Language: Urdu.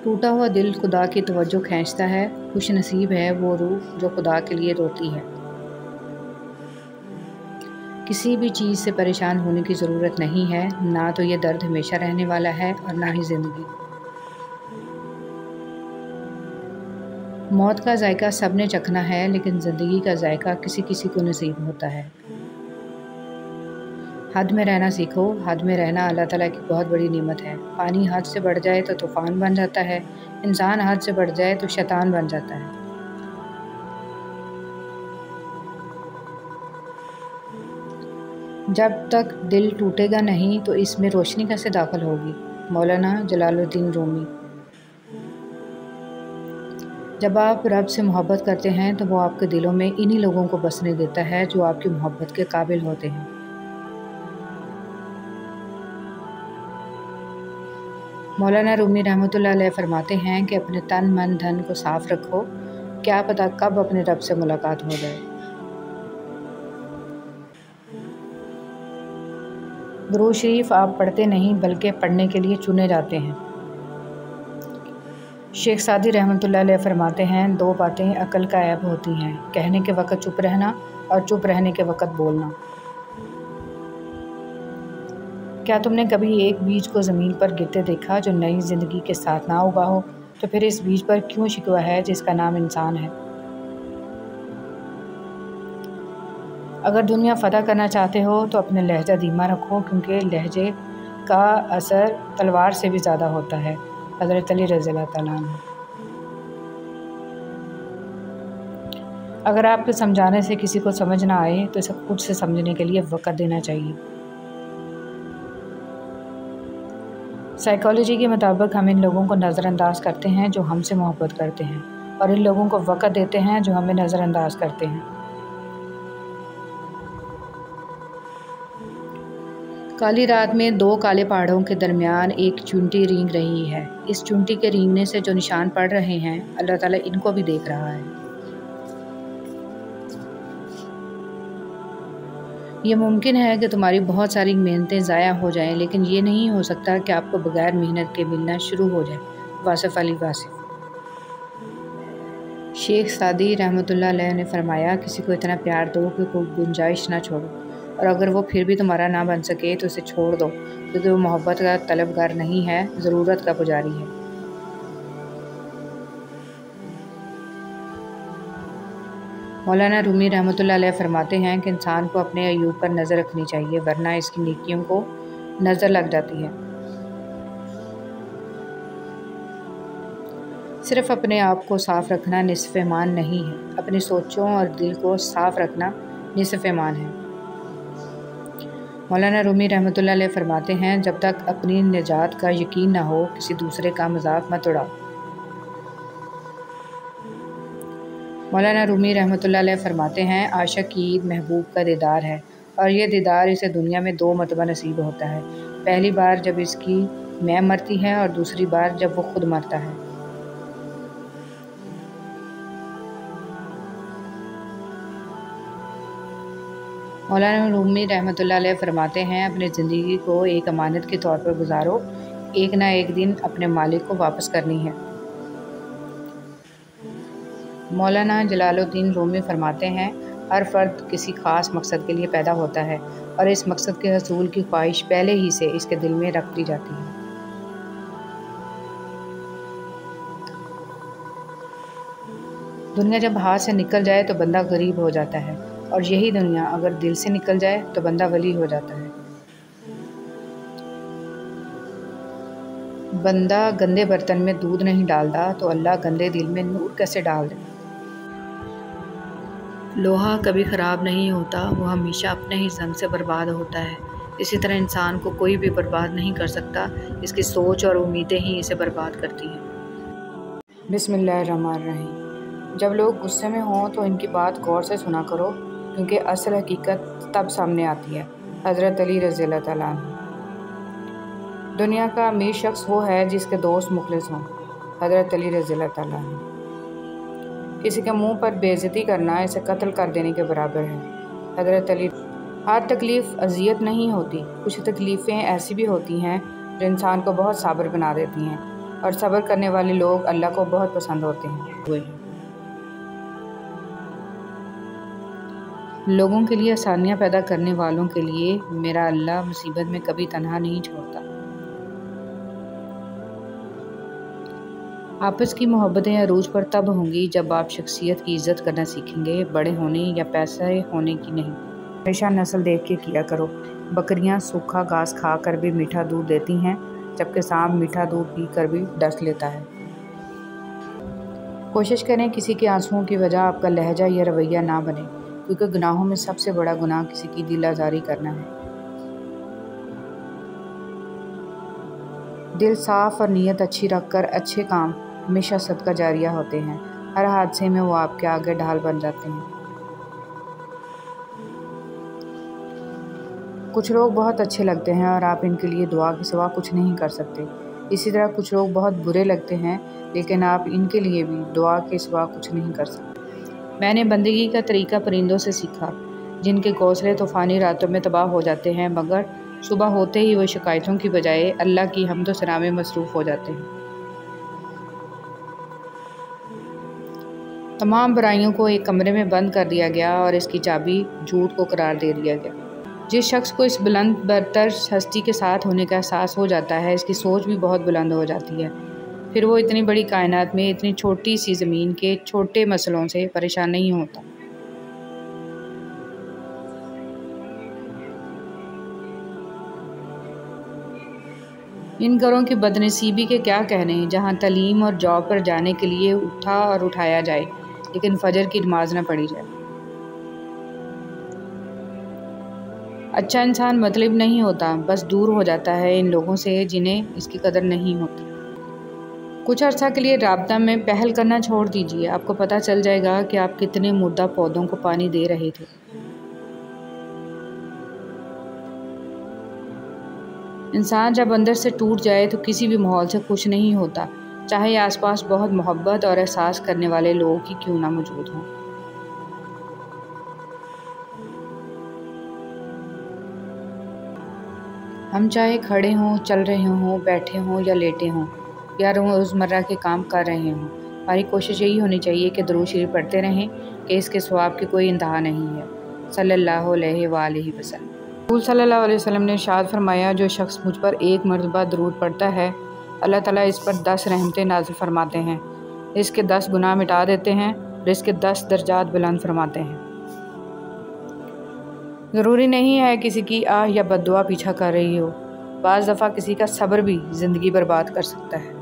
ٹوٹا ہوا دل خدا کی توجہ کھینچتا ہے، خوش نصیب ہے وہ روح جو خدا کے لیے روتی ہے۔ کسی بھی چیز سے پریشان ہونے کی ضرورت نہیں ہے، نہ تو یہ درد ہمیشہ رہنے والا ہے اور نہ ہی زندگی۔ موت کا ذائقہ سب نے چکھنا ہے، لیکن زندگی کا ذائقہ کسی کسی کو نصیب ہوتا ہے۔ حد میں رہنا سیکھو، حد میں رہنا اللہ تعالیٰ کی بہت بڑی نعمت ہے۔ پانی حد سے بڑھ جائے تو طوفان بن جاتا ہے، انسان حد سے بڑھ جائے تو شیطان بن جاتا ہے۔ جب تک دل ٹوٹے گا نہیں تو اس میں روشنی کیسے داخل ہوگی؟ مولانا جلال الدین رومی۔ جب آپ رب سے محبت کرتے ہیں تو وہ آپ کے دلوں میں انہی لوگوں کو بسنے دیتا ہے جو آپ کی محبت کے قابل ہوتے ہیں۔ مولانا رومی رحمۃ اللہ علیہ فرماتے ہیں کہ اپنے تن من دھن کو صاف رکھو، کیا پتہ کب اپنے رب سے ملاقات ہو جائے۔ درود شریف آپ پڑھتے نہیں بلکہ پڑھنے کے لیے چنے جاتے ہیں۔ شیخ سعدی رحمۃ اللہ علیہ فرماتے ہیں، دو باتیں عقل کا عیب ہوتی ہیں، کہنے کے وقت چپ رہنا اور چپ رہنے کے وقت بولنا۔ کیا تم نے کبھی ایک بیج کو زمین پر گرتے دیکھا جو نئی زندگی کے ساتھ نہ اگا ہو؟ تو پھر اس بیج پر کیوں شکوہ ہے جس کا نام انسان ہے؟ اگر دنیا فتح کرنا چاہتے ہو تو اپنے لہجہ دھیما رکھو، کیونکہ لہجے کا اثر تلوار سے بھی زیادہ ہوتا ہے۔ حضرت علی رضی اللہ تعالیٰ عنہ۔ اگر آپ کے سمجھانے سے کسی کو سمجھ نہ آئے تو اسے خود سے سمجھنے کے لیے وقت دینا چاہیے۔ سائیکالوجی کے مطابق ہم ان لوگوں کو نظر انداز کرتے ہیں جو ہم سے محبت کرتے ہیں، اور ان لوگوں کو وقت دیتے ہیں جو ہمیں نظر انداز کرتے ہیں۔ کالی رات میں دو کالے پہاڑوں کے درمیان ایک چونٹی رینگ رہی ہے۔ اس چونٹی کے رینگنے سے جو نشان پڑ رہے ہیں، اللہ تعالیٰ ان کو بھی دیکھ رہا ہے۔ یہ ممکن ہے کہ تمہاری بہت ساری محنتیں ضائع ہو جائیں، لیکن یہ نہیں ہو سکتا کہ آپ کو بغیر محنت کے ملنا شروع ہو جائے۔ واصف علی واصف۔ شیخ سعدی رحمۃ اللہ علیہ نے فرمایا، کسی کو اتنا پیار دو کہ کوئی گنجائش نہ چھوڑو، اور اگر وہ پھر بھی تمہارا نہ بن سکے تو اسے چھوڑ دو، کیونکہ وہ محبت کا طلبگار نہیں ہے، ضرورت کا پجاری ہے۔ مولانا رومی رحمۃ اللہ علیہ فرماتے ہیں کہ انسان کو اپنے عیوب پر نظر رکھنی چاہیے، ورنہ اس کی نیکیوں کو نظر لگ جاتی ہے۔ صرف اپنے آپ کو صاف رکھنا نصف ایمان نہیں ہے، اپنی سوچوں اور دل کو صاف رکھنا نصف ایمان ہے۔ مولانا رومی رحمۃ اللہ علیہ فرماتے ہیں، جب تک اپنی نجات کا یقین نہ ہو کسی دوسرے کا مذاق مت اڑاؤ۔ مولانا رومی رحمۃ اللہ علیہ فرماتے ہیں، عاشق کی عید محبوب کا دیدار ہے، اور یہ دیدار اسے دنیا میں دو مرتبہ نصیب ہوتا ہے، پہلی بار جب اس کی میں مرتی ہے اور دوسری بار جب وہ خود مرتا ہے۔ مولانا رومی رحمۃ اللہ علیہ فرماتے ہیں، اپنی زندگی کو ایک امانت کے طور پر گزارو، ایک نہ ایک دن اپنے مالک کو واپس کرنی ہے۔ مولانا جلال الدین رومی فرماتے ہیں، ہر فرد کسی خاص مقصد کے لیے پیدا ہوتا ہے، اور اس مقصد کے حصول کی خواہش پہلے ہی سے اس کے دل میں رکھ دی جاتی ہے۔ دنیا جب ہاتھ سے نکل جائے تو بندہ غریب ہو جاتا ہے، اور یہی دنیا اگر دل سے نکل جائے تو بندہ ولی ہو جاتا ہے۔ بندہ گندے برتن میں دودھ نہیں ڈالتا تو اللہ گندے دل میں نور کیسے ڈال دے؟ لوہا کبھی خراب نہیں ہوتا، وہ ہمیشہ اپنے ہی زنگ سے برباد ہوتا ہے۔ اسی طرح انسان کو کوئی بھی برباد نہیں کر سکتا، اس کی سوچ اور امیدیں ہی اسے برباد کرتی ہیں۔ بسم اللہ الرحمن الرحیم۔ جب لوگ غصے میں ہوں تو ان کی بات غور سے سنا کرو، کیونکہ اصل حقیقت تب سامنے آتی ہے۔ حضرت علی رضی اللہ تعالیٰ عنہ۔ دنیا کا امیر شخص وہ ہے جس کے دوست مخلص ہوں۔ حضرت علی رضی اللہ تعالیٰ عنہ۔ کسی کے منہ پر بے عزتی کرنا اسے قتل کر دینے کے برابر ہے۔ حضرت علی۔ ہر تکلیف اذیت نہیں ہوتی، کچھ تکلیفیں ایسی بھی ہوتی ہیں جو انسان کو بہت صابر بنا دیتی ہیں۔ اور صبر کرنے والے لوگ اللہ کو بہت پسند ہوتے ہیں۔ لوگوں کے لیے آسانیاں پیدا کرنے والوں کے لیے میرا اللہ مصیبت میں کبھی تنہا نہیں چھوڑتا۔ آپس کی محبتیں عروج پر تب ہوں گی جب آپ شخصیت کی عزت کرنا سیکھیں گے، بڑے ہونے یا پیسے ہونے کی نہیں۔ ہمیشہ نسل دیکھ کے کیا کرو۔ بکریاں سوکھا گھاس کھا کر بھی میٹھا دودھ دیتی ہیں، جبکہ سانپ میٹھا دودھ پی کر بھی ڈس لیتا ہے۔ کوشش کریں کسی کے آنسوؤں کی وجہ آپ کا لہجہ یا رویہ نہ بنے، کیونکہ گناہوں میں سب سے بڑا گناہ کسی کی دل آزاری کرنا ہے۔ دل صاف اور نیت اچھی رکھ کر اچھے کام ہمیشہ صدقہ جاریہ ہوتے ہیں۔ ہر حادثے میں وہ آپ کے آگے ڈھال بن جاتے ہیں۔ کچھ لوگ بہت اچھے لگتے ہیں اور آپ ان کے لیے دعا کے سوا کچھ نہیں کر سکتے۔ اسی طرح کچھ لوگ بہت برے لگتے ہیں لیکن آپ ان کے لیے بھی دعا کے سوا کچھ نہیں کر سکتے۔ میں نے بندگی کا طریقہ پرندوں سے سیکھا، جن کے گھونسلے طوفانی راتوں میں تباہ ہو جاتے ہیں، مگر صبح ہوتے ہی وہ شکایتوں کی بجائے اللہ کی حمد و ثنا میں مصروف ہو جاتے ہیں۔ تمام برائیوں کو ایک کمرے میں بند کر دیا گیا اور اس کی چابی جھوٹ کو قرار دے دیا گیا۔ جس شخص کو اس بلند برتر ہستی کے ساتھ ہونے کا احساس ہو جاتا ہے، اس کی سوچ بھی بہت بلند ہو جاتی ہے۔ پھر وہ اتنی بڑی کائنات میں اتنی چھوٹی سی زمین کے چھوٹے مسئلوں سے پریشان نہیں ہوتا۔ ان گھروں کی بدنصیبی کے کیا کہنے جہاں تعلیم اور جاب پر جانے کے لیے اٹھا اور اٹھایا جائے لیکن فجر کی نماز نہ پڑھی جائے۔ اچھا انسان مطلب نہیں ہوتا، بس دور ہو جاتا ہے ان لوگوں سے جنہیں اس کی قدر نہیں ہوتی۔ کچھ عرصہ کے لیے رابطہ میں پہل کرنا چھوڑ دیجیے، آپ کو پتہ چل جائے گا کہ آپ کتنے مردہ پودوں کو پانی دے رہے تھے۔ انسان جب اندر سے ٹوٹ جائے تو کسی بھی ماحول سے خوش نہیں ہوتا، چاہے آس پاس بہت محبت اور احساس کرنے والے لوگ ہی کیوں نہ موجود ہوں۔ ہم چاہے کھڑے ہوں، چل رہے ہوں، بیٹھے ہوں یا لیٹے ہوں یا روزمرہ کے کام کر رہے ہوں، ہماری کوشش یہی ہونی چاہیے کہ درود شریف پڑھتے رہیں کہ اس کے ثواب کی کوئی انتہا نہیں ہے۔ صلی اللہ علیہ وآلہ وسلم۔ رسول صلی اللہ علیہ وسلم نے ارشاد فرمایا، جو شخص مجھ پر ایک مرتبہ درود پڑھتا ہے، اللہ تعالیٰ اس پر 10 رحمتیں نازل فرماتے ہیں، اس کے 10 گناہ مٹا دیتے ہیں اور اس کے 10 درجات بلند فرماتے ہیں۔ ضروری نہیں ہے کسی کی آہ یا بد دعا پیچھا کر رہی ہو، بعض دفعہ کسی کا صبر بھی زندگی برباد کر سکتا ہے۔